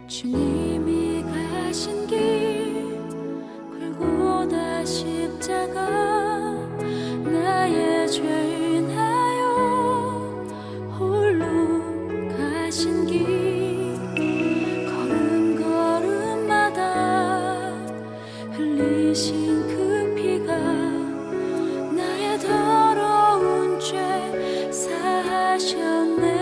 주님이 가신 길 골고다 십자가 나의 죄 인하여 홀로 가신 길 걸음 걸음마다 흘리신 그 피가 나의 더러운 죄 사하셨네.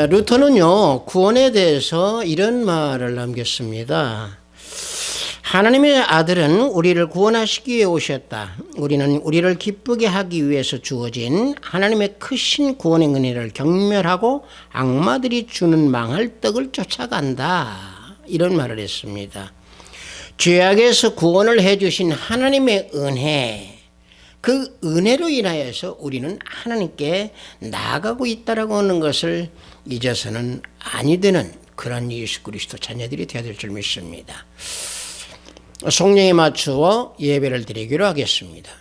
루터는요, 구원에 대해서 이런 말을 남겼습니다. 하나님의 아들은 우리를 구원하시기 위해 오셨다. 우리는 우리를 기쁘게 하기 위해서 주어진 하나님의 크신 구원의 은혜를 경멸하고 악마들이 주는 망할 떡을 쫓아간다. 이런 말을 했습니다. 죄악에서 구원을 해주신 하나님의 은혜, 그 은혜로 인하여서 우리는 하나님께 나아가고 있다라고 하는 것을 잊어서는 아니 되는 그런 예수 그리스도 자녀들이 되어야 될 줄 믿습니다. 성령에 맞추어 예배를 드리기로 하겠습니다.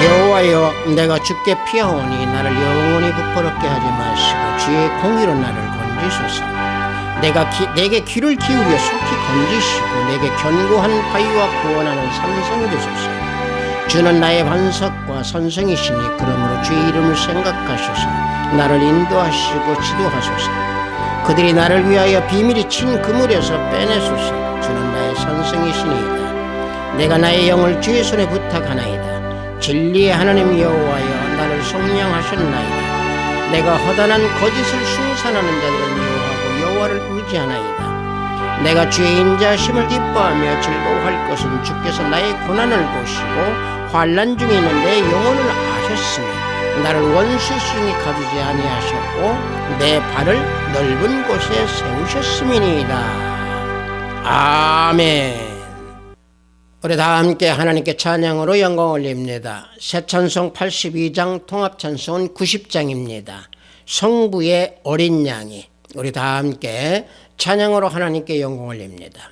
여호와여, 내가 주께 피하오니 나를 영원히 부끄럽게 하지 마시고 주의 공의로 나를 건지소서. 내게 귀를 기울여 속히 건지시고 내게 견고한 바위와 구원하는 산성이 되소서. 주는 나의 반석과 선성이시니 그러므로 주의 이름을 생각하소서. 나를 인도하시고 지도하소서. 그들이 나를 위하여 비밀이 친 그물에서 빼내소서. 주는 나의 선성이시니이다. 내가 나의 영을 주의 손에 부탁하나이다. 진리의 하나님 여호와여 나를 속량하셨나이다. 내가 허다한 거짓을 숭산하는 자들을 미워하고 여호와를 의지하나이다. 내가 주의 인자심을 기뻐하며 즐거워할 것은 주께서 나의 고난을 보시고 환난 중에 있는 내 영혼을 아셨으며 나를 원수의 수중에 가두지 아니하셨고 내 발을 넓은 곳에 세우셨음이니이다. 아멘. 우리 다 함께 하나님께 찬양으로 영광 올립니다. 새 찬송 82장 통합 찬송은 90장입니다. 성부의 어린 양이. 우리 다 함께 찬양으로 하나님께 영광 올립니다.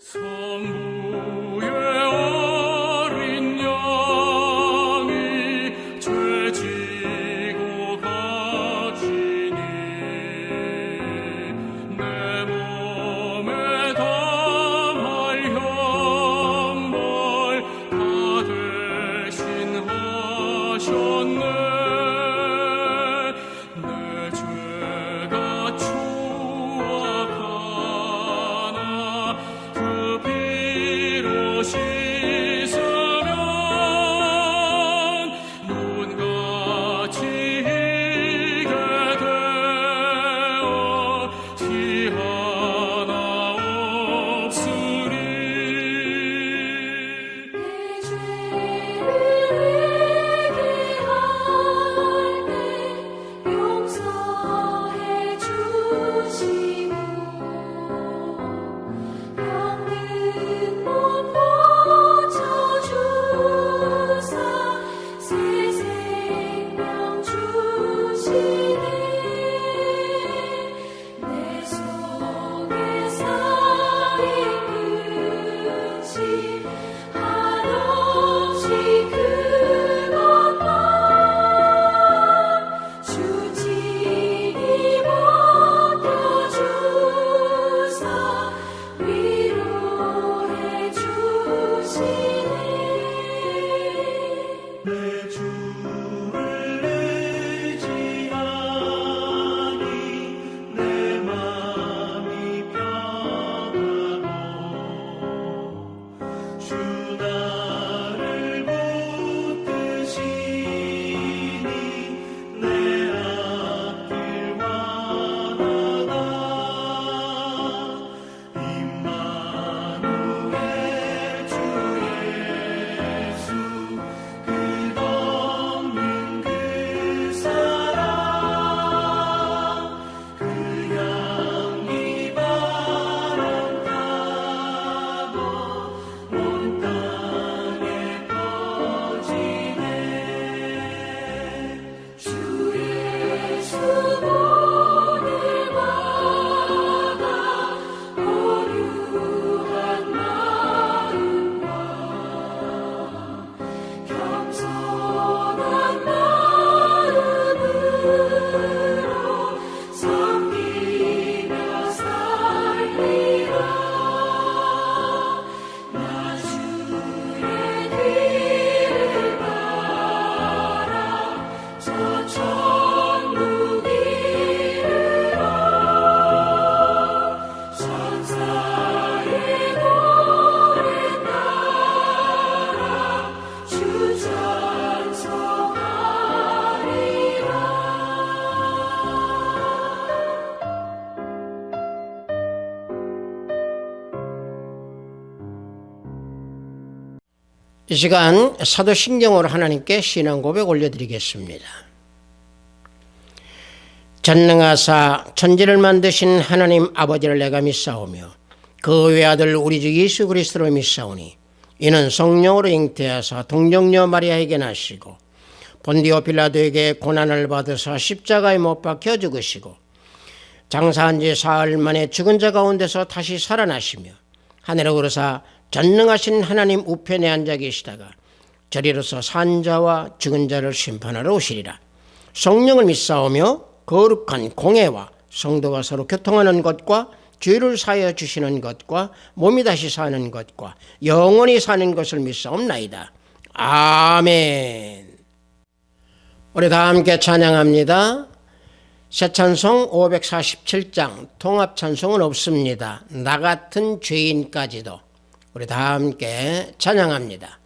성부의 어린 양이 죄 지고 가시니 내 몸에 당할 형벌 다 대신하셨네. 내 죄가 추악하나 그 피로 씻으면 눈같이 희게 되어 티 하나 없으리. 내 죄를 회개할 때 용서해 주시고 병든 몸 고쳐주사 새 생명 주시네. 내 속에 쌓인 끝이 한없이 그것만 주친이 벗겨주사 위로해 주시네. 내 주를 의지하니 내 맘이 편하고 주 나를 붙드시니 내 앞길 환하다. 임마누엘 주 예수 끝없는 그 사랑 그 향기 바람 타고 온 땅에 퍼지네. 주 예수 보낼마다 오류한 마음과 겸손한 마음으로 섬기며 살리라. 나 주의 뒤를 따라 저 천국 이르러 천사의 노래 따라 주 찬송하리라. 이 시간 사도신경으로 하나님께 신앙 고백 올려드리겠습니다. 전능하사 천지를 만드신 하나님 아버지를 내가 믿사오며 그 외아들 우리 주 예수 그리스도를 믿사오니 이는 성령으로 잉태하사 동정녀 마리아에게 나시고 본디오 빌라도에게 고난을 받으사 십자가에 못 박혀 죽으시고 장사한 지 사흘 만에 죽은 자 가운데서 다시 살아나시며 하늘에 오르사 전능하신 하나님 우편에 앉아 계시다가 저리로서 산 자와 죽은 자를 심판하러 오시리라. 성령을 믿사오며 거룩한 공회와 성도가 서로 교통하는 것과 죄를 사하여 주시는 것과 몸이 다시 사는 것과 영원히 사는 것을 믿사옵나이다. 아멘. 우리 다 함께 찬양합니다. 새 찬송 547장 통합 찬송은 없습니다. 나 같은 죄인까지도. 우리 다 함께 찬양합니다.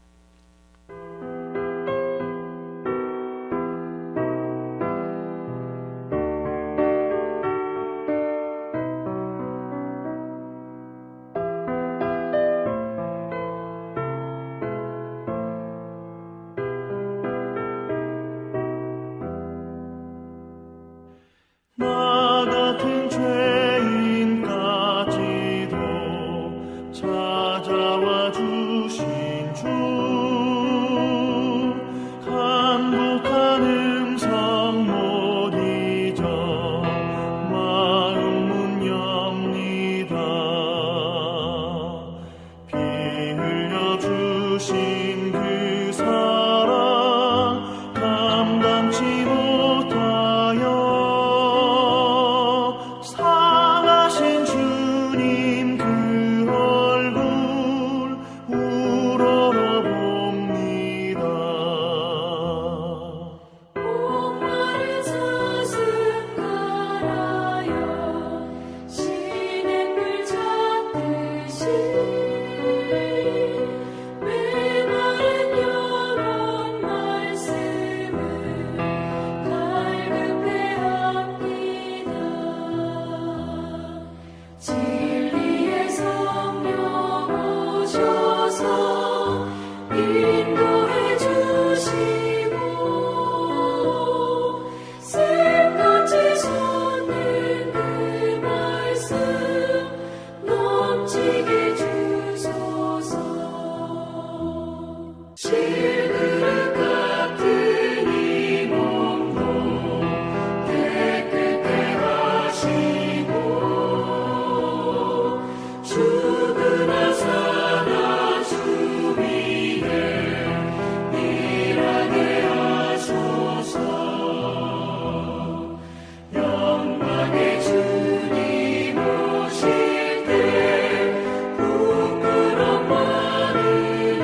나 같은 죄인까지도 찾아와 주신 주 간곡한 음성 못 잊어 마음은 엽니다. 피 흘려 주신 그 사랑 감당치 못하여 상하신 주님 그 얼굴 우러러봅니다. 목마른 사슴 갈아요 시냇물 찾듯이 메마른 영혼 말씀을 갈급해 합니다. 진리의 성령 오셔서 인도해 주시고 샘같이 솟는 그 말씀 넘치게 주소서. 실그릇 같은 이 몸도 깨끗해 하시고 죽으나 사나 주 위에 일하게 하소서. 영광의 주님 오실 때 부끄럼 많으냐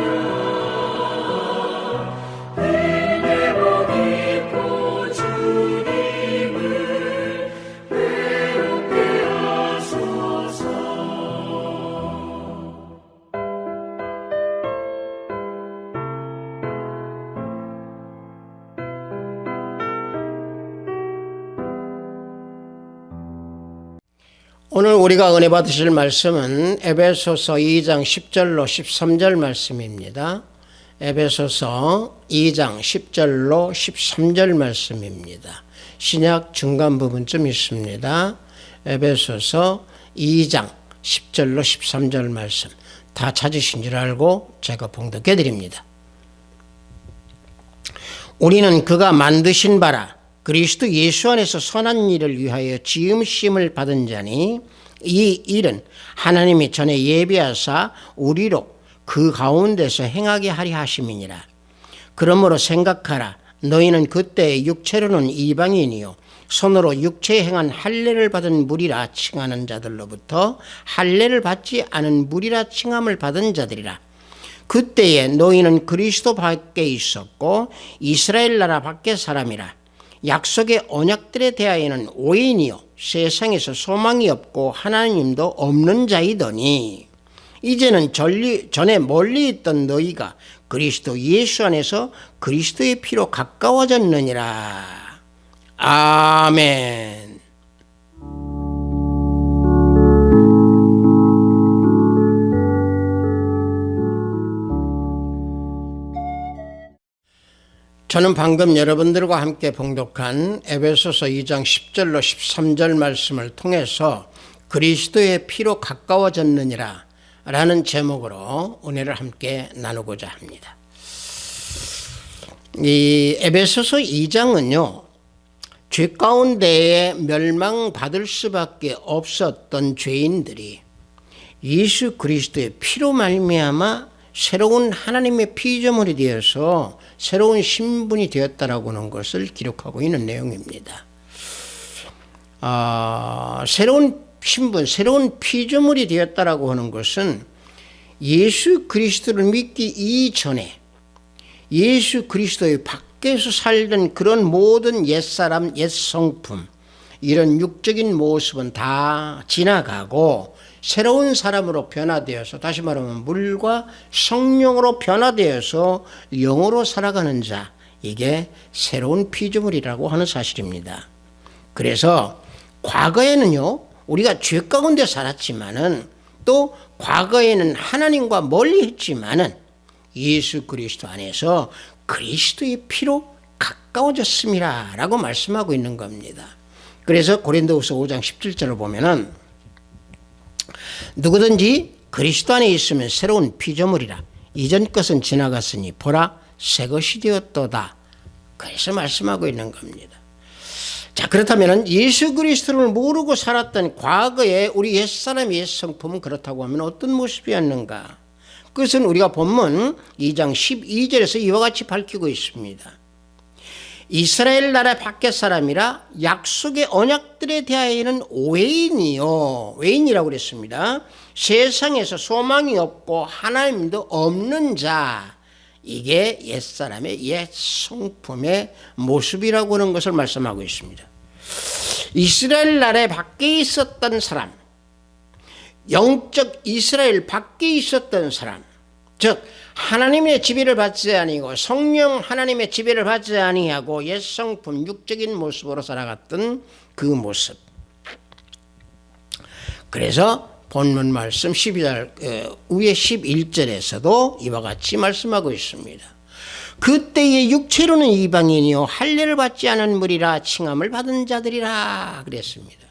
내게 복 입고 주님을 외롭게 하소서. 오늘 우리가 은혜 받으실 말씀은 에베소서 2장 10절로 13절 말씀입니다. 에베소서 2장 10절로 13절 말씀입니다. 신약 중간 부분쯤 있습니다. 에베소서 2장 10절로 13절 말씀 다 찾으신 줄 알고 제가 봉독해 드립니다. 우리는 그가 만드신 바라 그리스도 예수 안에서 선한 일을 위하여 지음심을 받은 자니 이 일은 하나님이 전에 예비하사 우리로 그 가운데서 행하게 하려 하심이니라. 그러므로 생각하라. 너희는 그때 육체로는 이방인이요 손으로 육체에 행한 할례를 받은 무리라 칭하는 자들로부터 할례를 받지 않은 무리라 칭함을 받은 자들이라. 그때에 너희는 그리스도 밖에 있었고 이스라엘 나라 밖의 사람이라. 약속의 언약들에 대하여는 오인이요 세상에서 소망이 없고 하나님도 없는 자이더니 이제는 전에 멀리 있던 너희가 그리스도 예수 안에서 그리스도의 피로 가까워졌느니라. 아멘. 저는 방금 여러분들과 함께 봉독한 에베소서 2장 10절로 13절 말씀을 통해서 그리스도의 피로 가까워졌느니라 라는 제목으로 은혜를 함께 나누고자 합니다. 이 에베소서 2장은요, 죄 가운데에 멸망받을 수밖에 없었던 죄인들이 예수 그리스도의 피로 말미암아 새로운 하나님의 피조물이 되어서 새로운 신분이 되었다라고 하는 것을 기록하고 있는 내용입니다. 새로운 신분, 새로운 피조물이 되었다라고 하는 것은 예수 그리스도를 믿기 이전에 예수 그리스도의 밖에서 살던 그런 모든 옛사람, 옛성품, 이런 육적인 모습은 다 지나가고 새로운 사람으로 변화되어서, 다시 말하면 물과 성령으로 변화되어서 영으로 살아가는 자, 이게 새로운 피조물이라고 하는 사실입니다. 그래서 과거에는요, 우리가 죄 가운데 살았지만은 또 과거에는 하나님과 멀리 했지만은 예수 그리스도 안에서 그리스도의 피로 가까워졌습니다 라고 말씀하고 있는 겁니다. 그래서 고린도후서 5장 17절을 보면은 누구든지 그리스도 안에 있으면 새로운 피조물이라, 이전 것은 지나갔으니 보라 새 것이 되었도다. 그래서 말씀하고 있는 겁니다. 자, 그렇다면 예수 그리스도를 모르고 살았던 과거의 우리 옛사람 옛성품은 그렇다고 하면 어떤 모습이었는가? 그것은 우리가 본문 2장 12절에서 이와 같이 밝히고 있습니다. 이스라엘 나라 밖의 사람이라 약속의 언약들에 대하여는 외인이라고 그랬습니다. 세상에서 소망이 없고 하나님도 없는 자, 이게 옛사람의 옛 성품의 모습이라고 하는 것을 말씀하고 있습니다. 이스라엘 나라 밖에 있었던 사람, 영적 이스라엘 밖에 있었던 사람, 즉 하나님의 지배를 받지 아니고 성령 하나님의 지배를 받지 아니하고 옛 성품 육적인 모습으로 살아갔던 그 모습. 그래서 본문 말씀 12절 위에 11절에서도 이와 같이 말씀하고 있습니다. 그때의 육체로는 이방인이요 할례를 받지 않은 무리라 칭함을 받은 자들이라 그랬습니다.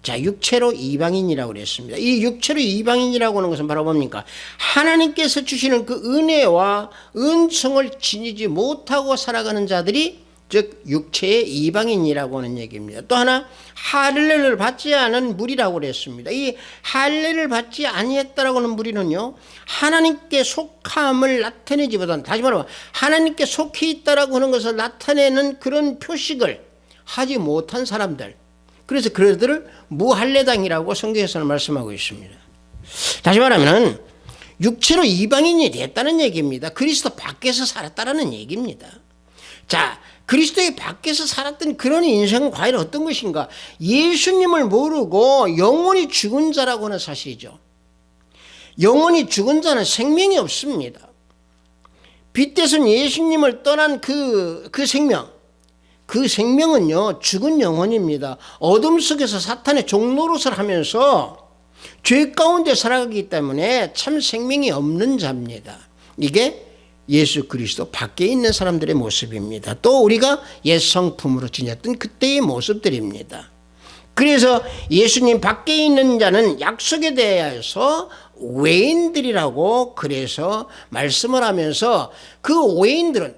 자, 육체로 이방인이라고 그랬습니다. 이 육체로 이방인이라고 하는 것은 바로 뭡니까? 하나님께서 주시는 그 은혜와 은총을 지니지 못하고 살아가는 자들이, 즉 육체의 이방인이라고 하는 얘기입니다. 또 하나 할례를 받지 않은 무리라고 그랬습니다. 이 할례를 받지 아니했다라고 하는 무리는요, 하나님께 속함을 나타내지 못한, 다시 말하면 하나님께 속해 있다라고 하는 것을 나타내는 그런 표식을 하지 못한 사람들, 그래서 그들을 무할례당이라고 성경에서는 말씀하고 있습니다. 다시 말하면 육체로 이방인이 됐다는 얘기입니다. 그리스도 밖에서 살았다는 얘기입니다. 자, 그리스도의 밖에서 살았던 그런 인생은 과연 어떤 것인가? 예수님을 모르고 영원히 죽은 자라고 하는 사실이죠. 영원히 죽은 자는 생명이 없습니다. 빛대선 예수님을 떠난 그 생명, 그 생명은요, 죽은 영혼입니다. 어둠 속에서 사탄의 종노릇을 하면서 죄 가운데 살아가기 때문에 참 생명이 없는 자입니다. 이게 예수 그리스도 밖에 있는 사람들의 모습입니다. 또 우리가 옛 성품으로 지녔던 그때의 모습들입니다. 그래서 예수님 밖에 있는 자는 약속에 대해서 외인들이라고 그래서 말씀을 하면서, 그 외인들은,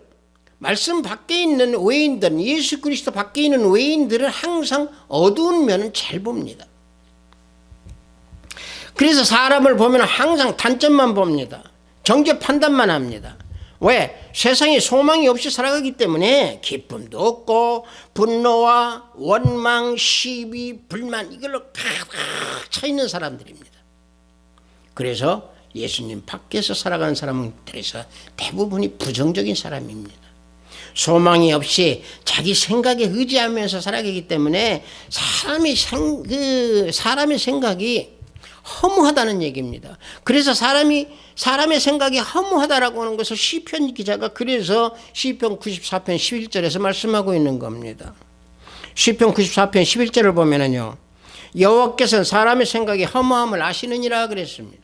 말씀 밖에 있는 외인들은, 예수 그리스도 밖에 있는 외인들은 항상 어두운 면은 잘 봅니다. 그래서 사람을 보면 항상 단점만 봅니다. 정죄 판단만 합니다. 왜? 세상에 소망이 없이 살아가기 때문에 기쁨도 없고 분노와 원망, 시비, 불만, 이걸로 가득 차 있는 사람들입니다. 그래서 예수님 밖에서 살아가는 사람은 그래서 대부분이 부정적인 사람입니다. 소망이 없이 자기 생각에 의지하면서 살아가기 때문에 사람의 생각이 허무하다는 얘기입니다. 그래서 사람의 생각이 허무하다라고 하는 것을 시편 기자가 그래서 시편 94편 11절에서 말씀하고 있는 겁니다. 시편 94편 11절을 보면은요, 여호와께서는 사람의 생각이 허무함을 아시느니라 그랬습니다.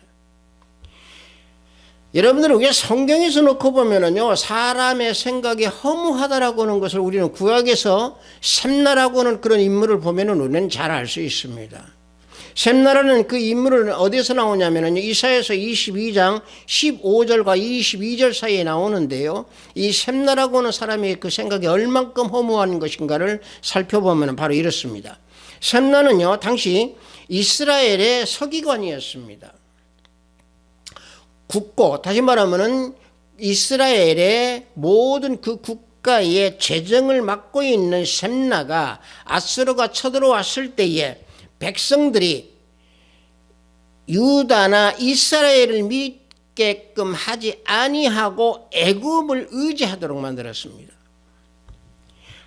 여러분들은 왜 성경에서 놓고 보면은요, 사람의 생각이 허무하다라고 하는 것을 우리는 구약에서 셈나라고 하는 그런 인물을 보면은 우리는 잘 알 수 있습니다. 셈나라는 그 인물은 어디서 나오냐면은 이사야서 22장 15절과 22절 사이에 나오는데요. 이 셈나라고 하는 사람의 그 생각이 얼만큼 허무한 것인가를 살펴보면 바로 이렇습니다. 셈나는요, 당시 이스라엘의 서기관이었습니다. 국고, 다시 말하면은 이스라엘의 모든 그 국가의 재정을 맡고 있는 셈나가 아수르가 쳐들어왔을 때에 백성들이 유다나 이스라엘을 믿게끔 하지 아니하고 애굽을 의지하도록 만들었습니다.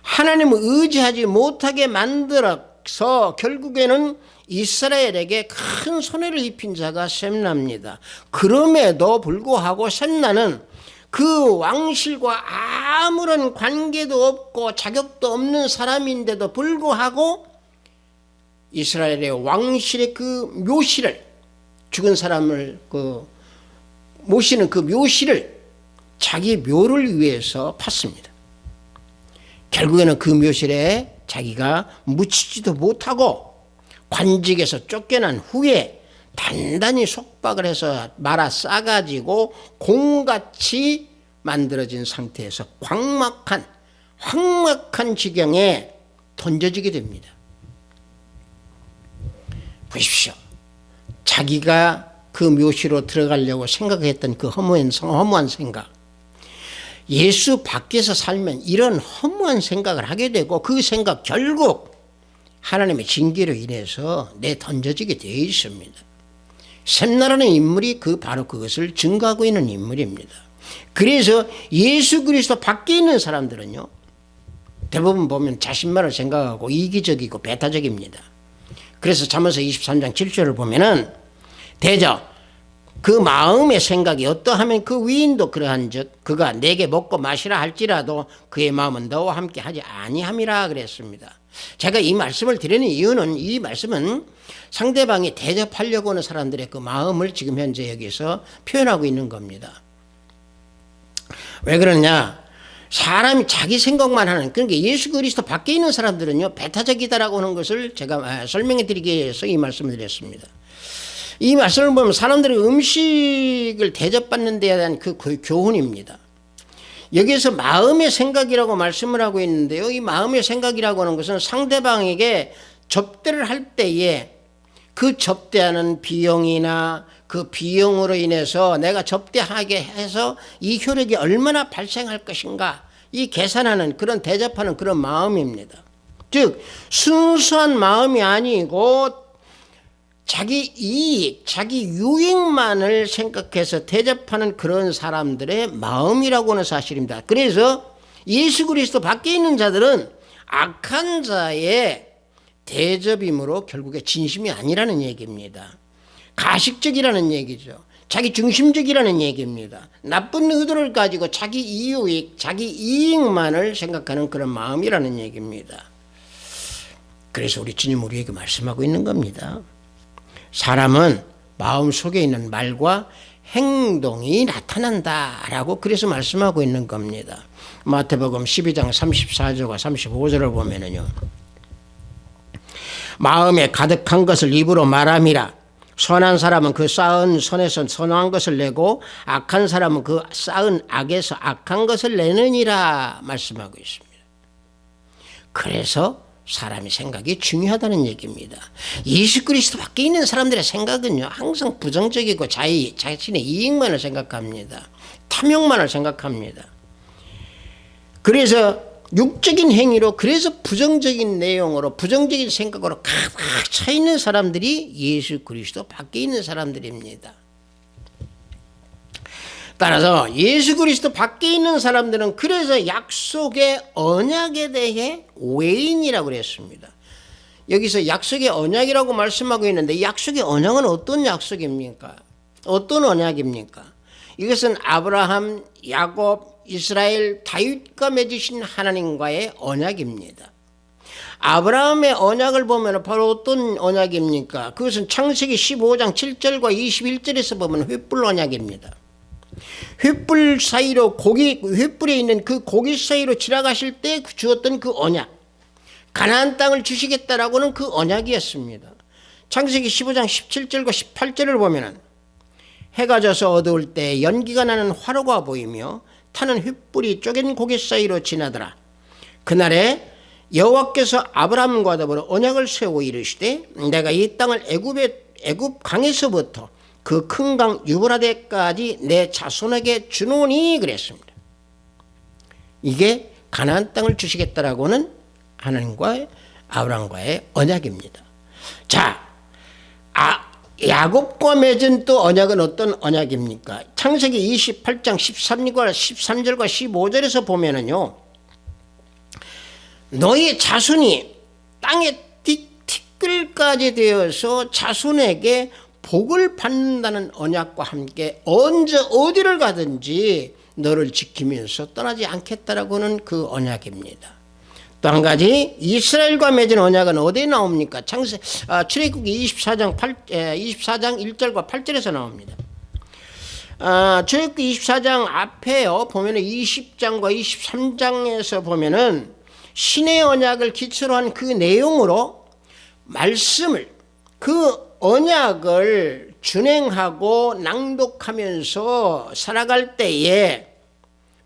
하나님을 의지하지 못하게 만들어서 결국에는 이스라엘에게 큰 손해를 입힌 자가 셈나입니다. 그럼에도 불구하고 셈나는 그 왕실과 아무런 관계도 없고 자격도 없는 사람인데도 불구하고 이스라엘의 왕실의 그 묘실을, 죽은 사람을 모시는 그 묘실을 자기 묘를 위해서 팠습니다. 결국에는 그 묘실에 자기가 묻히지도 못하고 관직에서 쫓겨난 후에 단단히 속박을 해서 말아 싸가지고 공같이 만들어진 상태에서 황막한 지경에 던져지게 됩니다. 보십시오. 자기가 그 묘시로 들어가려고 생각했던 그 허무한 생각, 예수 밖에서 살면 이런 허무한 생각을 하게 되고 그 생각 결국 하나님의 징계로 인해서 던져지게 되어 있습니다. 셈나라는 인물이 바로 그것을 증거하고 있는 인물입니다. 그래서 예수 그리스도 밖에 있는 사람들은요, 대부분 보면 자신만을 생각하고 이기적이고 배타적입니다. 그래서 잠언서 23장 7절을 보면은 대저 그 마음의 생각이 어떠하면 그 위인도 그러한즉 그가 내게 먹고 마시라 할지라도 그의 마음은 너와 함께 하지 아니함이라 그랬습니다. 제가 이 말씀을 드리는 이유는 이 말씀은 상대방이 대접하려고 하는 사람들의 그 마음을 지금 현재 여기서 표현하고 있는 겁니다. 왜 그러냐? 사람이 자기 생각만 하는, 그러니까 예수 그리스도 밖에 있는 사람들은요, 배타적이다라고 하는 것을 제가 설명해 드리기 위해서 이 말씀을 드렸습니다. 이 말씀을 보면 사람들이 음식을 대접받는 데에 대한 그 교훈입니다. 여기에서 마음의 생각이라고 말씀을 하고 있는데요. 이 마음의 생각이라고 하는 것은 상대방에게 접대를 할 때에 그 접대하는 비용이나 그 비용으로 인해서 내가 접대하게 해서 이 효력이 얼마나 발생할 것인가, 이 계산하는 그런 대접하는 그런 마음입니다. 즉 순수한 마음이 아니고 자기 이익, 자기 유익만을 생각해서 대접하는 그런 사람들의 마음이라고 하는 사실입니다. 그래서 예수 그리스도 밖에 있는 자들은 악한 자의 대접이므로 결국에 진심이 아니라는 얘기입니다. 가식적이라는 얘기죠. 자기 중심적이라는 얘기입니다. 나쁜 의도를 가지고 자기 이유익, 자기 이익만을 생각하는 그런 마음이라는 얘기입니다. 그래서 우리 주님 우리에게 말씀하고 있는 겁니다. 사람은 마음속에 있는 말과 행동이 나타난다라고 그래서 말씀하고 있는 겁니다. 마태복음 12장 34절과 35절을 보면은요, 마음에 가득한 것을 입으로 말함이라. 선한 사람은 그 쌓은 선에서 선한 것을 내고 악한 사람은 그 쌓은 악에서 악한 것을 내느니라 말씀하고 있습니다. 그래서 사람의 생각이 중요하다는 얘기입니다. 예수 그리스도 밖에 있는 사람들의 생각은요, 항상 부정적이고 자신의 이익만을 생각합니다. 탐욕만을 생각합니다. 그래서 육적인 행위로, 그래서 부정적인 내용으로, 부정적인 생각으로 가득 차 있는 사람들이 예수 그리스도 밖에 있는 사람들입니다. 따라서 예수 그리스도 밖에 있는 사람들은 그래서 약속의 언약에 대해 외인이라고 그랬습니다. 여기서 약속의 언약이라고 말씀하고 있는데, 약속의 언약은 어떤 약속입니까? 어떤 언약입니까? 이것은 아브라함, 야곱, 이스라엘, 다윗과 맺으신 하나님과의 언약입니다. 아브라함의 언약을 보면 바로 어떤 언약입니까? 그것은 창세기 15장 7절과 21절에서 보면 횃불 언약입니다. 횃불 사이로 횃불에 있는 그 고기 사이로 지나가실 때 주었던 그 언약, 가나안 땅을 주시겠다라고는 그 언약이었습니다. 창세기 15장 17절과 18절을 보면은 해가 져서 어두울 때 연기가 나는 화로가 보이며 타는 횃불이 쪼갠 고기 사이로 지나더라. 그날에 여호와께서 아브라함과 더불어 언약을 세우고 이르시되 내가 이 땅을 애굽 강에서부터 그 큰 강 유브라데까지 내 자손에게 주노니 그랬습니다. 이게 가나안 땅을 주시겠다라고는 하나님과 아브라함과의 언약입니다. 자, 야곱과 맺은 또 언약은 어떤 언약입니까? 창세기 28장 13절과 15절에서 보면은요, 너희 자손이 땅의 티끌까지 되어서 자손에게 복을 받는다는 언약과 함께 언제 어디를 가든지 너를 지키면서 떠나지 않겠다라고는 그 언약입니다. 또 한 가지 이스라엘과 맺은 언약은 어디에 나옵니까? 출애굽기 24장 1절과 8절에서 나옵니다. 출애굽기 24장 앞에요 보면은 20장과 23장에서 보면은 신의 언약을 기초로 한 그 내용으로 말씀을, 그 언약을 준행하고 낭독하면서 살아갈 때에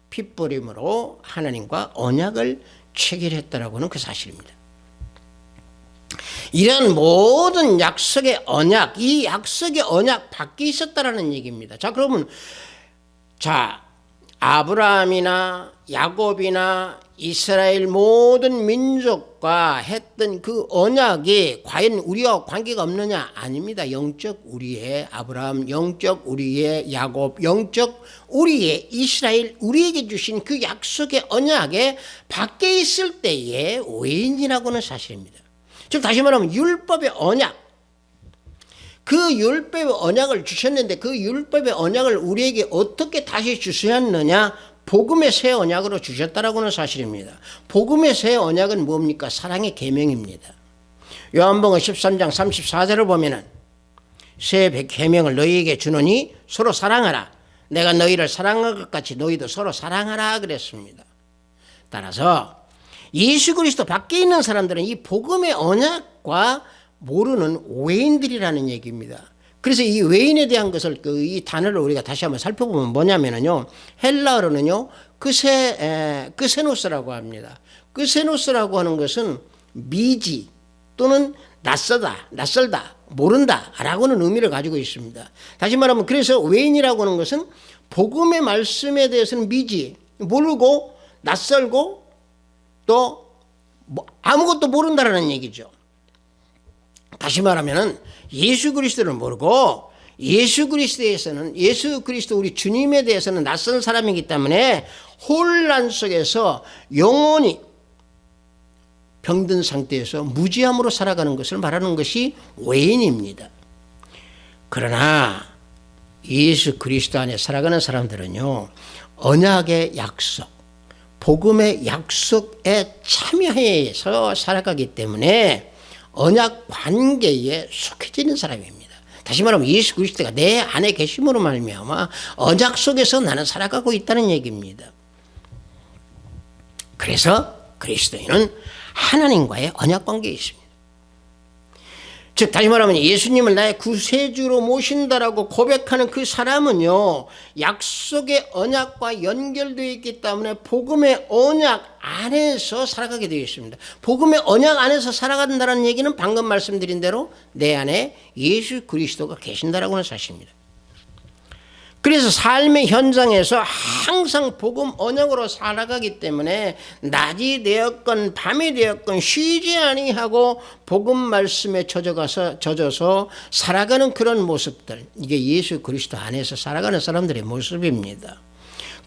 핏부림으로 하나님과 언약을 체결했다라고는 그 사실입니다. 이런 모든 약속의 언약, 이 약속의 언약 밖에 있었다라는 얘기입니다. 자, 그러면 아브라함이나 야곱이나 이스라엘 모든 민족과 했던 그 언약이 과연 우리와 관계가 없느냐? 아닙니다. 영적 우리의 아브라함, 영적 우리의 야곱, 영적 우리의 이스라엘, 우리에게 주신 그 약속의 언약에 밖에 있을 때의 외인이라고는 사실입니다. 즉 다시 말하면 율법의 언약, 그 율법의 언약을 주셨는데 그 율법의 언약을 우리에게 어떻게 다시 주셨느냐? 복음의 새 언약으로 주셨다라고는 사실입니다. 복음의 새 언약은 뭡니까? 사랑의 계명입니다. 요한복음 13장 34절을 보면은 새 계명을 너희에게 주노니 서로 사랑하라. 내가 너희를 사랑한 것 같이 너희도 서로 사랑하라 그랬습니다. 따라서 예수 그리스도 밖에 있는 사람들은 이 복음의 언약과 모르는 외인들이라는 얘기입니다. 그래서 이 외인에 대한 것을 이 단어를 우리가 다시 한번 살펴보면 뭐냐면요, 헬라어로는요 크세노스라고 합니다. 크세노스라고 하는 것은 미지 또는 낯설다, 모른다라고는 의미를 가지고 있습니다. 다시 말하면 그래서 외인이라고 하는 것은 복음의 말씀에 대해서는 미지, 모르고 낯설고 또 아무것도 모른다라는 얘기죠. 다시 말하면은 예수 그리스도를 모르고 예수 그리스도 우리 주님에 대해서는 낯선 사람이기 때문에 혼란 속에서 영원히 병든 상태에서 무지함으로 살아가는 것을 말하는 것이 외인입니다. 그러나 예수 그리스도 안에 살아가는 사람들은요, 언약의 약속, 복음의 약속에 참여해서 살아가기 때문에 언약 관계에 속해지는 사람입니다. 다시 말하면 예수 그리스도가 내 안에 계심으로 말미암아 언약 속에서 나는 살아가고 있다는 얘기입니다. 그래서 그리스도인은 하나님과의 언약 관계에 있습니다. 즉 다시 말하면 예수님을 나의 구세주로 모신다라고 고백하는 그 사람은요, 약속의 언약과 연결되어 있기 때문에 복음의 언약 안에서 살아가게 되어 있습니다. 복음의 언약 안에서 살아간다는 얘기는 방금 말씀드린 대로 내 안에 예수 그리스도가 계신다라고 하는 사실입니다. 그래서 삶의 현장에서 항상 복음 언약으로 살아가기 때문에 낮이 되었건 밤이 되었건 쉬지 아니하고 복음 말씀에 젖어서 살아가는 그런 모습들, 이게 예수 그리스도 안에서 살아가는 사람들의 모습입니다.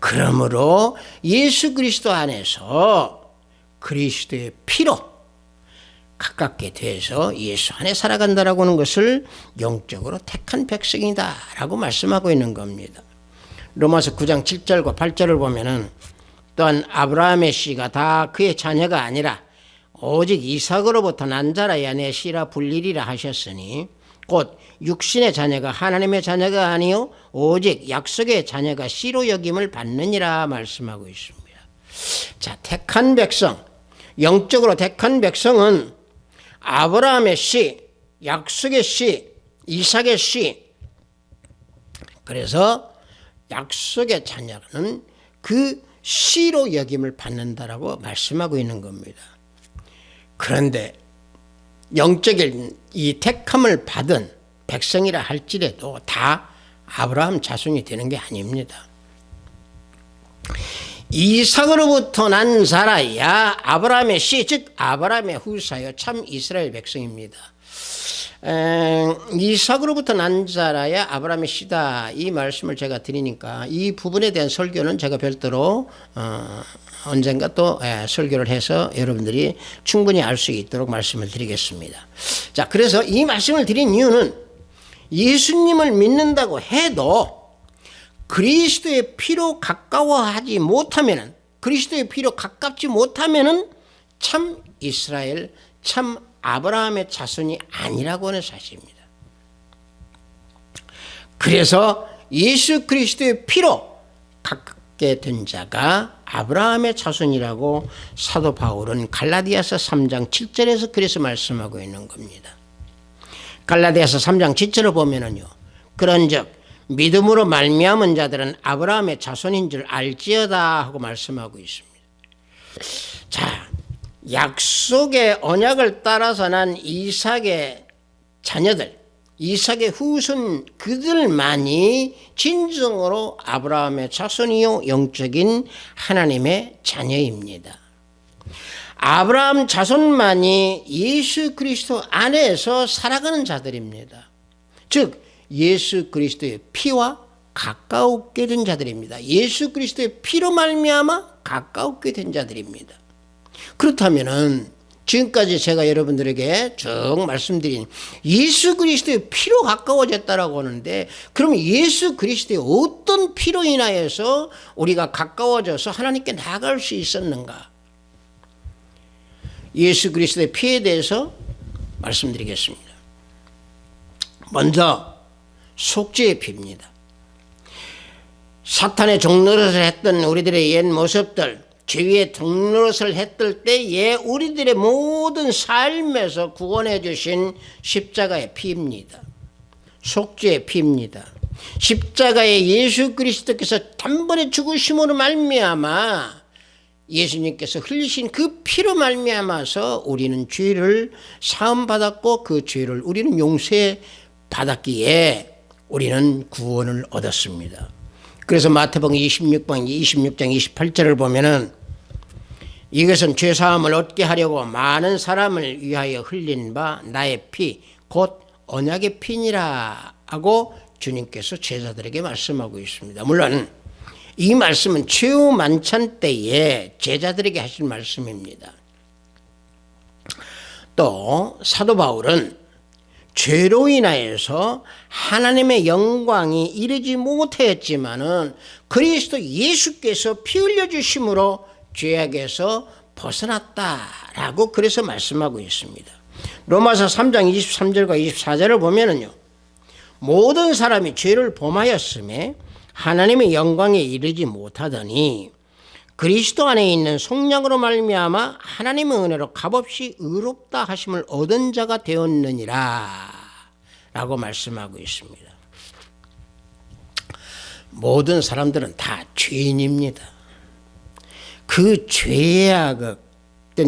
그러므로 예수 그리스도 안에서 그리스도의 피로 가깝게 돼서 예수 안에 살아간다라고 하는 것을 영적으로 택한 백성이다라고 말씀하고 있는 겁니다. 로마서 9장 7절과 8절을 보면은 또한 아브라함의 씨가 다 그의 자녀가 아니라 오직 이삭으로부터 난 자라야 내 씨라 불리리라 하셨으니 곧 육신의 자녀가 하나님의 자녀가 아니요 오직 약속의 자녀가 씨로 여김을 받느니라 말씀하고 있습니다. 자, 택한 백성, 영적으로 택한 백성은 아브라함의 씨, 약속의 씨, 이삭의 씨. 그래서 약속의 자녀는 그 씨로 여김을 받는다라고 말씀하고 있는 겁니다. 그런데 영적인 이 택함을 받은 백성이라 할지라도 다 아브라함 자손이 되는 게 아닙니다. 이삭으로부터 난 자라야 아브라함의 씨, 즉 아브라함의 후사여 참 이스라엘 백성입니다. 이삭으로부터 난 자라야 아브라함의 씨다, 이 말씀을 제가 드리니까 이 부분에 대한 설교는 제가 별도로 언젠가 또 설교를 해서 여러분들이 충분히 알 수 있도록 말씀을 드리겠습니다. 자, 그래서 이 말씀을 드린 이유는 예수님을 믿는다고 해도 그리스도의 피로 가까워하지 못하면은, 그리스도의 피로 가깝지 못하면은 참 이스라엘, 참 아브라함의 자손이 아니라고 하는 사실입니다. 그래서 예수 그리스도의 피로 가깝게 된 자가 아브라함의 자손이라고 사도 바울은 갈라디아서 3장 7절에서 그래서 말씀하고 있는 겁니다. 갈라디아서 3장 7절을 보면은요, 그런즉 믿음으로 말미암은 자들은 아브라함의 자손인 줄 알지어다 하고 말씀하고 있습니다. 자, 약속의 언약을 따라서 난 이삭의 자녀들, 이삭의 후손, 그들만이 진정으로 아브라함의 자손이요 영적인 하나님의 자녀입니다. 아브라함 자손만이 예수 그리스도 안에서 살아가는 자들입니다. 즉 예수 그리스도의 피와 가까우게 된 자들입니다. 예수 그리스도의 피로 말미암아 가까우게 된 자들입니다. 그렇다면은 지금까지 제가 여러분들에게 쭉 말씀드린 예수 그리스도의 피로 가까워졌다라고 하는데, 그럼 예수 그리스도의 어떤 피로 인하여서 우리가 가까워져서 하나님께 나아갈 수 있었는가? 예수 그리스도의 피에 대해서 말씀드리겠습니다. 먼저 속죄의 피입니다. 사탄의 종노릇을 했던 우리들의 옛 모습들, 죄의 종노릇을 했을 때에 우리들의 모든 삶에서 구원해 주신 십자가의 피입니다. 속죄의 피입니다. 십자가에 예수 그리스도께서 단번에 죽으심으로 말미암아 예수님께서 흘리신 그 피로 말미암아서 우리는 죄를 사함받았고 그 죄를 우리는 용서해 받았기에 우리는 구원을 얻었습니다. 그래서 마태복음 26장 28절을 보면은 이것은 죄사함을 얻게 하려고 많은 사람을 위하여 흘린 바 나의 피 곧 언약의 피니라 하고 주님께서 제자들에게 말씀하고 있습니다. 물론 이 말씀은 최후 만찬 때에 제자들에게 하신 말씀입니다. 또 사도 바울은 죄로 인하여서 하나님의 영광이 이르지 못하였지만은 그리스도 예수께서 피 흘려 주심으로 죄악에서 벗어났다라고 그래서 말씀하고 있습니다. 로마서 3장 23절과 24절을 보면은요, 모든 사람이 죄를 범하였음에 하나님의 영광에 이르지 못하더니 그리스도 안에 있는 속량으로 말미암아 하나님의 은혜로 값없이 의롭다 하심을 얻은 자가 되었느니라 라고 말씀하고 있습니다. 모든 사람들은 다 죄인입니다. 그 죄악된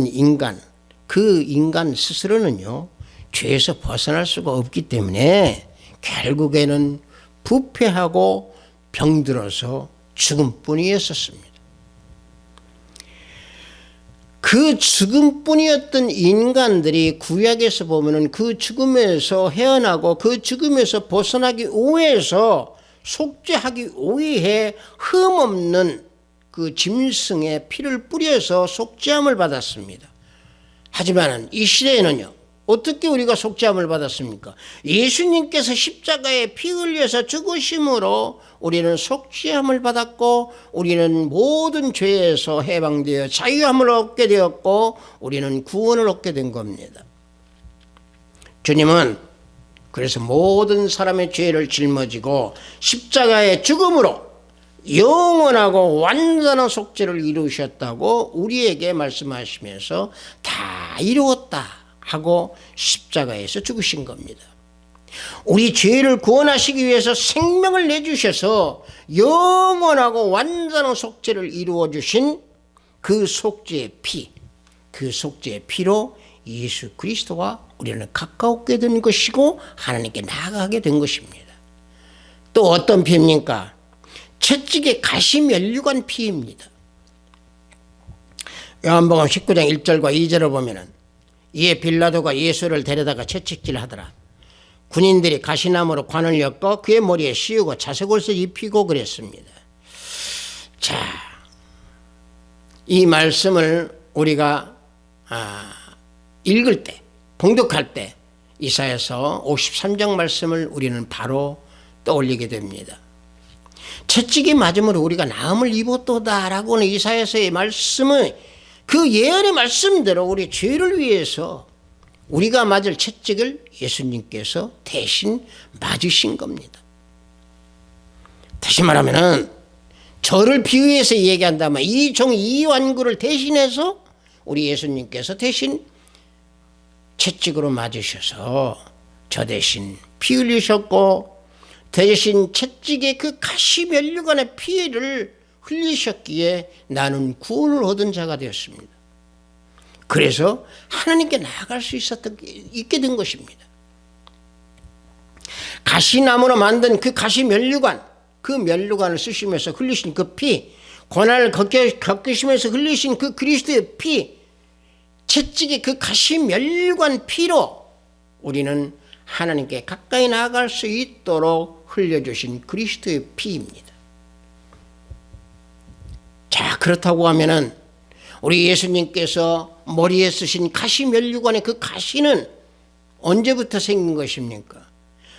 인간, 그 인간 스스로는요 죄에서 벗어날 수가 없기 때문에 결국에는 부패하고 병들어서 죽음뿐이었습니다. 그 죽음뿐이었던 인간들이 구약에서 보면은 그 죽음에서 헤어나고 그 죽음에서 벗어나기 위해서 속죄하기 위해 흠없는 그 짐승의 피를 뿌려서 속죄함을 받았습니다. 하지만 이 시대에는요, 어떻게 우리가 속죄함을 받았습니까? 예수님께서 십자가에 피 흘려서 죽으심으로 우리는 속죄함을 받았고 우리는 모든 죄에서 해방되어 자유함을 얻게 되었고 우리는 구원을 얻게 된 겁니다. 주님은 그래서 모든 사람의 죄를 짊어지고 십자가의 죽음으로 영원하고 완전한 속죄를 이루셨다고 우리에게 말씀하시면서 다 이루었다 하고 십자가에서 죽으신 겁니다. 우리 죄를 구원하시기 위해서 생명을 내주셔서 영원하고 완전한 속죄를 이루어 주신 그 속죄의 피, 그 속죄의 피로 예수 그리스도와 우리는 가까웠게 된 것이고 하나님께 나아가게 된 것입니다. 또 어떤 피입니까? 채찍에 가시 면류관 피입니다. 요한복음 19장 1절과 2절을 보면은 이에 빌라도가 예수를 데려다가 채찍질하더라. 군인들이 가시나무로 관을 엮어 그의 머리에 씌우고 자색옷을 입히고 그랬습니다. 자, 이 말씀을 우리가 읽을 때, 봉독할 때 이사야서 53장 말씀을 우리는 바로 떠올리게 됩니다. 채찍이 맞음으로 우리가 나음을 입었도다라고는 이사야서의 말씀은 그 예언의 말씀대로 우리 죄를 위해서 우리가 맞을 채찍을 예수님께서 대신 맞으신 겁니다. 다시 말하면 저를 비유해서 얘기한다면 이 종 이완구를 대신해서 우리 예수님께서 대신 채찍으로 맞으셔서 저 대신 피 흘리셨고 대신 채찍의 그 가시 면류관의 피를 흘리셨기에 나는 구원을 얻은 자가 되었습니다. 그래서 하나님께 나아갈 수 있게 된 것입니다. 가시나무로 만든 그 가시 면류관, 그 면류관을 쓰시면서 흘리신 그 피, 고난을 겪으시면서 흘리신 그 그리스도의 피, 채찍의 그 가시 면류관 피로 우리는 하나님께 가까이 나아갈 수 있도록 흘려주신 그리스도의 피입니다. 자, 그렇다고 하면은 우리 예수님께서 머리에 쓰신 가시 면류관의 그 가시는 언제부터 생긴 것입니까?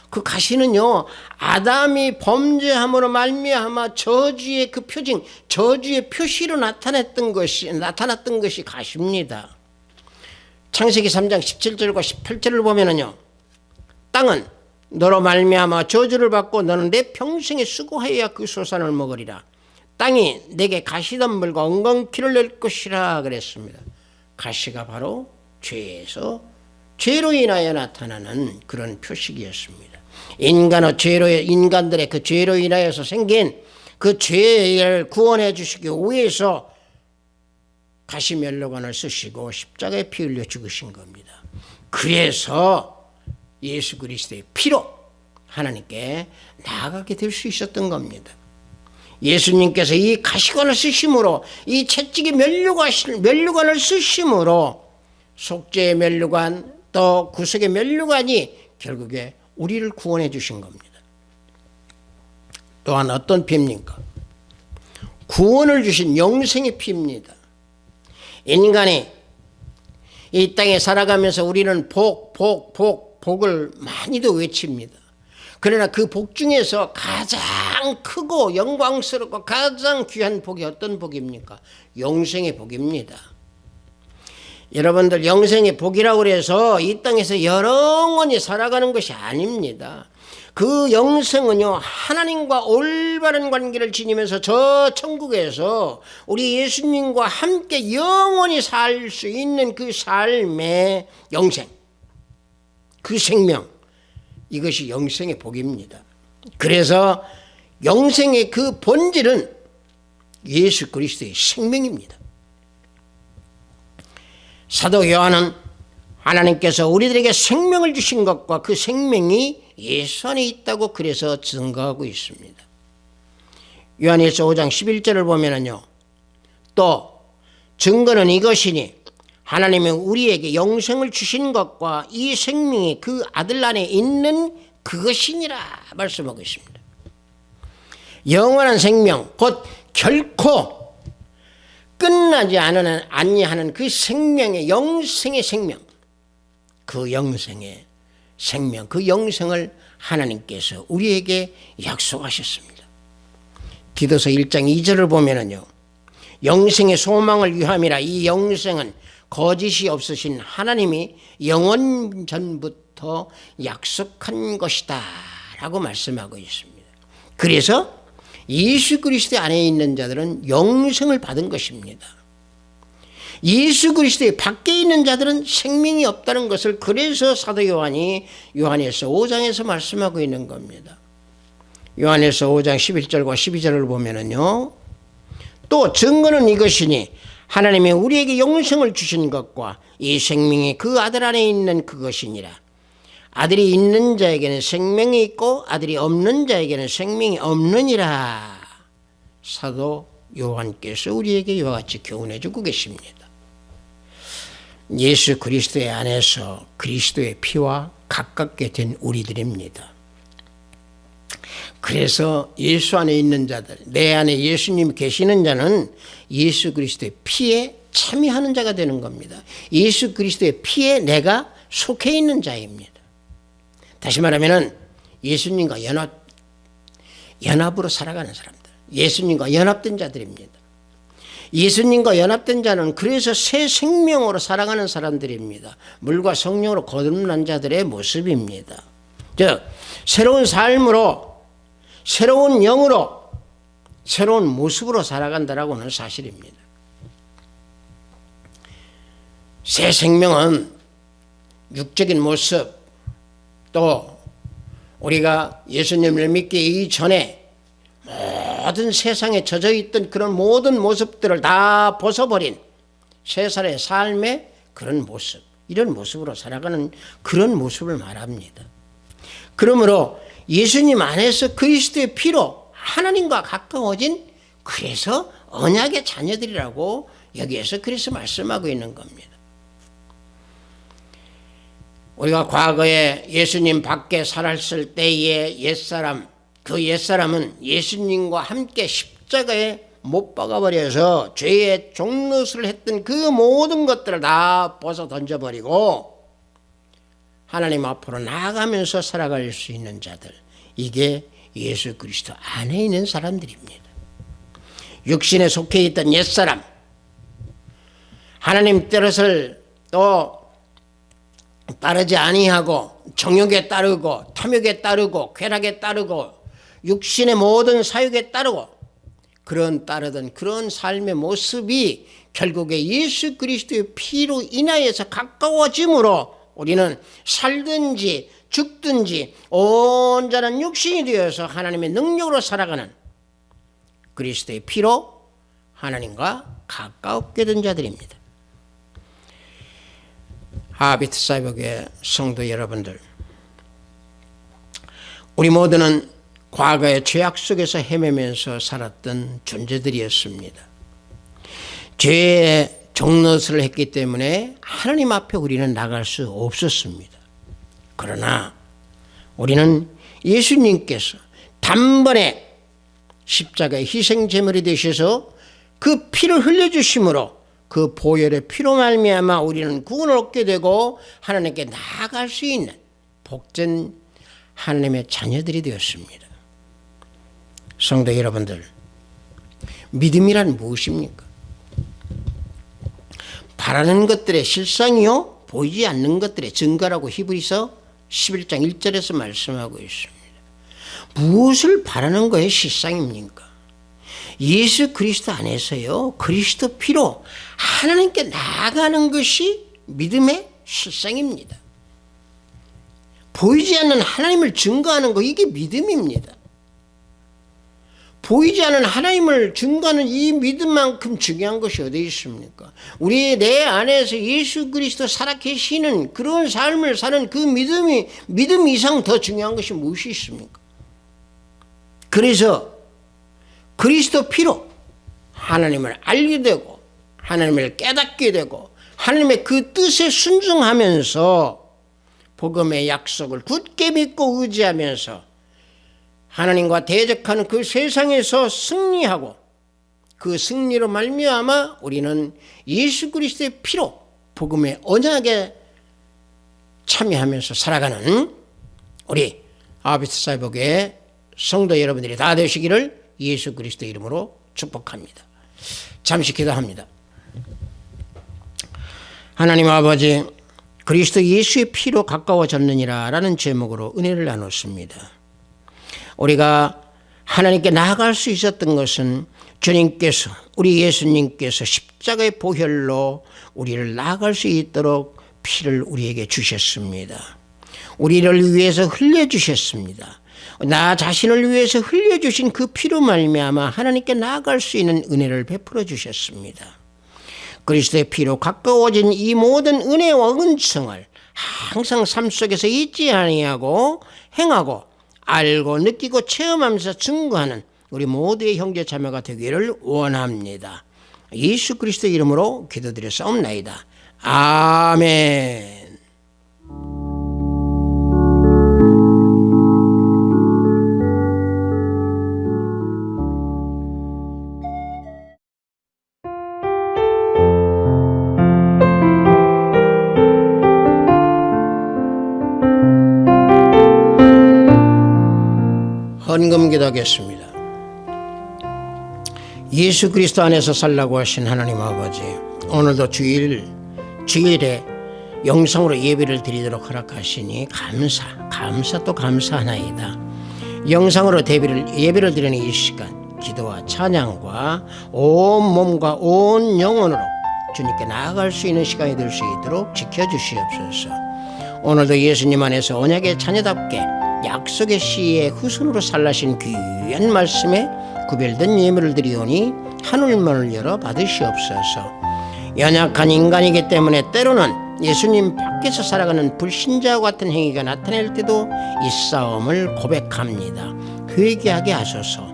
그 가시는요, 아담이 범죄함으로 말미암아 저주의 그 표징, 저주의 표시로 나타났던 것이 가시입니다. 창세기 3장 17절과 18절을 보면은요, 땅은 너로 말미암아 저주를 받고 너는 내 평생에 수고하여야 그 소산을 먹으리라. 땅이 내게 가시덤불과 엉겅퀴를 낼 것이라 그랬습니다. 가시가 바로 죄로 인하여 나타나는 그런 표식이었습니다. 인간들의 그 죄로 인하여서 생긴 그 죄를 구원해 주시기 위해서 가시 면류관을 쓰시고 십자가에 피 흘려 죽으신 겁니다. 그래서 예수 그리스도의 피로 하나님께 나아가게 될 수 있었던 겁니다. 예수님께서 이 가시관을 쓰심으로, 이 채찍의 면류관을 쓰심으로 속죄의 면류관 또 구속의 면류관이 결국에 우리를 구원해 주신 겁니다. 또한 어떤 피입니까? 구원을 주신 영생의 피입니다. 인간이 이 땅에 살아가면서 우리는 복을 많이도 외칩니다. 그러나 그 복 중에서 가장 크고 영광스럽고 가장 귀한 복이 어떤 복입니까? 영생의 복입니다. 여러분들, 영생의 복이라고 해서 이 땅에서 영원히 살아가는 것이 아닙니다. 그 영생은요, 하나님과 올바른 관계를 지니면서 저 천국에서 우리 예수님과 함께 영원히 살 수 있는 그 삶의 영생, 그 생명, 이것이 영생의 복입니다. 그래서 영생의 그 본질은 예수 그리스도의 생명입니다. 사도 요한은 하나님께서 우리들에게 생명을 주신 것과 그 생명이 예수 안에 있다고 그래서 증거하고 있습니다. 요한일서 5장 11절을 보면은요, 또 증거는 이것이니 하나님이 우리에게 영생을 주신 것과 이 생명이 그 아들 안에 있는 그것이니라 말씀하고 있습니다. 영원한 생명, 곧 결코 끝나지 아니하는 그 생명의 영생의 생명, 그 영생의 생명, 그 영생을 하나님께서 우리에게 약속하셨습니다. 디도서 1장 2절을 보면은요, 영생의 소망을 위함이라. 이 영생은 거짓이 없으신 하나님이 영원 전부터 처음부터 약속한 것이다 라고 말씀하고 있습니다. 그래서 예수 그리스도 안에 있는 자들은 영생을 받은 것입니다. 예수 그리스도의 밖에 있는 자들은 생명이 없다는 것을 그래서 사도 요한이 요한에서 5장에서 말씀하고 있는 겁니다. 요한에서 5장 11절과 12절을 보면은요, 또 증거는 이것이니 하나님이 우리에게 영생을 주신 것과 이 생명이 그 아들 안에 있는 그것이니라. 아들이 있는 자에게는 생명이 있고 아들이 없는 자에게는 생명이 없느니라. 사도 요한께서 우리에게 이와 같이 교훈해 주고 계십니다. 예수 그리스도의 안에서 그리스도의 피와 가깝게 된 우리들입니다. 그래서 예수 안에 있는 자들, 내 안에 예수님이 계시는 자는 예수 그리스도의 피에 참여하는 자가 되는 겁니다. 예수 그리스도의 피에 내가 속해 있는 자입니다. 다시 말하면 예수님과 연합으로 살아가는 사람들, 예수님과 연합된 자들입니다. 예수님과 연합된 자는 그래서 새 생명으로 살아가는 사람들입니다. 물과 성령으로 거듭난 자들의 모습입니다. 즉 새로운 삶으로, 새로운 영으로, 새로운 모습으로 살아간다라고 하는 사실입니다. 새 생명은 육적인 모습, 또 우리가 예수님을 믿기 이전에 모든 세상에 젖어있던 그런 모든 모습들을 다 벗어버린 세 살의 삶의 그런 모습, 이런 모습으로 살아가는 그런 모습을 말합니다. 그러므로 예수님 안에서 그리스도의 피로 하나님과 가까워진, 그래서 언약의 자녀들이라고 여기에서 그래서 말씀하고 있는 겁니다. 우리가 과거에 예수님 밖에 살았을 때의 옛사람, 그 옛사람은 예수님과 함께 십자가에 못 박아버려서 죄의 종노릇을 했던 그 모든 것들을 다 벗어 던져버리고 하나님 앞으로 나아가면서 살아갈 수 있는 자들, 이게 예수 그리스도 안에 있는 사람들입니다. 육신에 속해 있던 옛사람, 하나님 뜻을 또 따르지 아니하고 정욕에 따르고 탐욕에 따르고 쾌락에 따르고 육신의 모든 사욕에 따르고 따르던 그런 삶의 모습이 결국에 예수 그리스도의 피로 인하여서 가까워짐으로 우리는 살든지 죽든지 온전한 육신이 되어서 하나님의 능력으로 살아가는 그리스도의 피로 하나님과 가깝게 된 자들입니다. 하비트 사이버교회 성도 여러분들, 우리 모두는 과거의 죄악 속에서 헤매면서 살았던 존재들이었습니다. 죄의 종노릇을 했기 때문에 하나님 앞에 우리는 나갈 수 없었습니다. 그러나 우리는 예수님께서 단번에 십자가의 희생제물이 되셔서 그 피를 흘려주심으로 그 보혈의 피로 말미암아 우리는 구원을 얻게 되고 하나님께 나아갈 수 있는 복된 하나님의 자녀들이 되었습니다. 성도 여러분들, 믿음이란 무엇입니까? 바라는 것들의 실상이요 보이지 않는 것들의 증거라고 히브리서 11장 1절에서 말씀하고 있습니다. 무엇을 바라는 거에 실상입니까? 예수 그리스도 안에서요, 그리스도 피로 하나님께 나아가는 것이 믿음의 실상입니다. 보이지 않는 하나님을 증거하는 거, 이게 믿음입니다. 보이지 않는 하나님을 증거하는 이 믿음만큼 중요한 것이 어디 있습니까? 우리 내 안에서 예수 그리스도 살아계시는 그런 삶을 사는 그 믿음 이상 더 중요한 것이 무엇이 있습니까? 그래서 그리스도 피로 하나님을 알게 되고 하나님을 깨닫게 되고 하나님의 그 뜻에 순종하면서 복음의 약속을 굳게 믿고 의지하면서 하나님과 대적하는 그 세상에서 승리하고 그 승리로 말미암아 우리는 예수 그리스도의 피로 복음의 언약에 참여하면서 살아가는 우리 아비트 사이버교회 성도 여러분들이 다 되시기를 예수 그리스도 이름으로 축복합니다. 잠시 기도합니다. 하나님 아버지, 그리스도 예수의 피로 가까워졌느니라 라는 제목으로 은혜를 나눴습니다. 우리가 하나님께 나아갈 수 있었던 것은 주님께서, 우리 예수님께서 십자가의 보혈로 우리를 나아갈 수 있도록 피를 우리에게 주셨습니다. 우리를 위해서 흘려주셨습니다. 나 자신을 위해서 흘려주신 그 피로 말미암아 하나님께 나아갈 수 있는 은혜를 베풀어 주셨습니다. 그리스도의 피로 가까워진 이 모든 은혜와 은총을 항상 삶 속에서 잊지 아니하고 행하고 알고 느끼고 체험하면서 증거하는 우리 모두의 형제 자매가 되기를 원합니다. 예수 그리스도의 이름으로 기도드렸사옵나이다. 아멘. 헌금 기도하겠습니다. 예수 그리스도 안에서 살라고 하신 하나님 아버지, 오늘도 주일에 영상으로 예배를 드리도록 허락하시니 감사 또 감사하나이다. 영상으로 예배를 드리는 이 시간, 기도와 찬양과 온 몸과 온 영혼으로 주님께 나아갈 수 있는 시간이 될 수 있도록 지켜주시옵소서. 오늘도 예수님 안에서 언약의 자녀답게 약속의 씨의 후손으로 살라신 귀한 말씀에 구별된 예물을 드리오니 하늘문을 열어 받으시옵소서. 연약한 인간이기 때문에 때로는 예수님 밖에서 살아가는 불신자와 같은 행위가 나타날 때도 이 싸움을 고백합니다. 회개하게 하소서.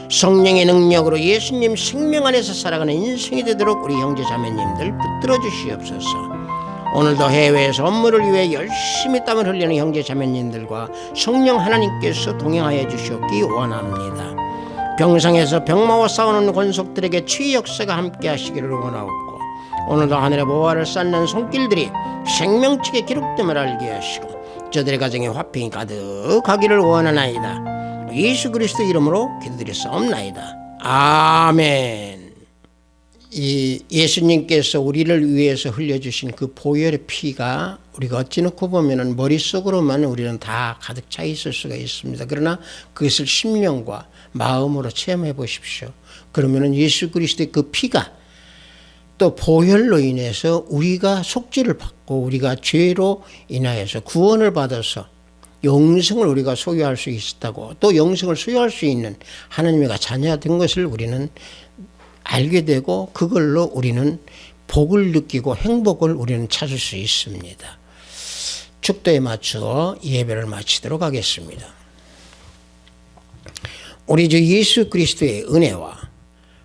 성령의 능력으로 예수님 생명 안에서 살아가는 인생이 되도록 우리 형제 자매님들 붙들어 주시옵소서. 오늘도 해외에서 업무를 위해 열심히 땀을 흘리는 형제 자매님들과 성령 하나님께서 동행하여 주시옵기 원합니다. 병상에서 병마와 싸우는 권속들에게 치유 역사가 함께 하시기를 원하옵고, 오늘도 하늘의 보화를 쌓는 손길들이 생명책에 기록됨을 알게 하시고 저들의 가정에 화평이 가득하기를 원하나이다. 예수 그리스도 이름으로 기도드렸사옵나이다. 아멘. 이 예수님께서 우리를 위해서 흘려주신 그 보혈의 피가 우리가 어찌 놓고 보면은 머릿속으로만 우리는 다 가득 차 있을 수가 있습니다. 그러나 그것을 심령과 마음으로 체험해 보십시오. 그러면은 예수 그리스도의 그 피가 또 보혈로 인해서 우리가 속죄를 받고 우리가 죄로 인하여서 구원을 받아서 영생을 우리가 소유할 수 있었다고, 또 영생을 소유할 수 있는 하나님의 자녀가 된 것을 우리는 알게 되고, 그걸로 우리는 복을 느끼고 행복을 우리는 찾을 수 있습니다. 축도에 맞추어 예배를 마치도록 하겠습니다. 우리 주 예수 그리스도의 은혜와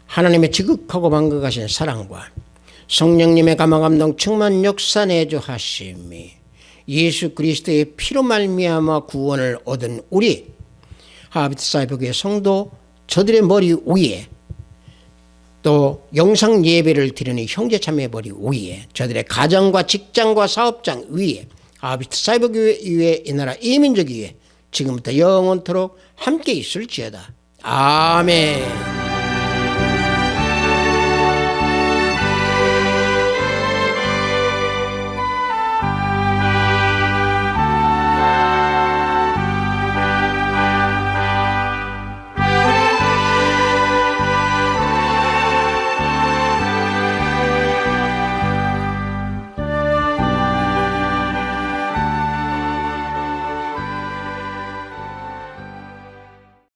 하나님의 지극하고 만극하신 사랑과 성령님의 감화감동 충만 역사 내주하심이 예수 그리스도의 피로 말미암아 구원을 얻은 우리 하비트 사이버교회 성도 저들의 머리 위에, 또 영상 예배를 드리는 형제 자매 머리 위에, 저들의 가정과 직장과 사업장 위에, 하비트 사이버교회 위에, 이 나라 이민족 위에 지금부터 영원토록 함께 있을지어다. 아멘.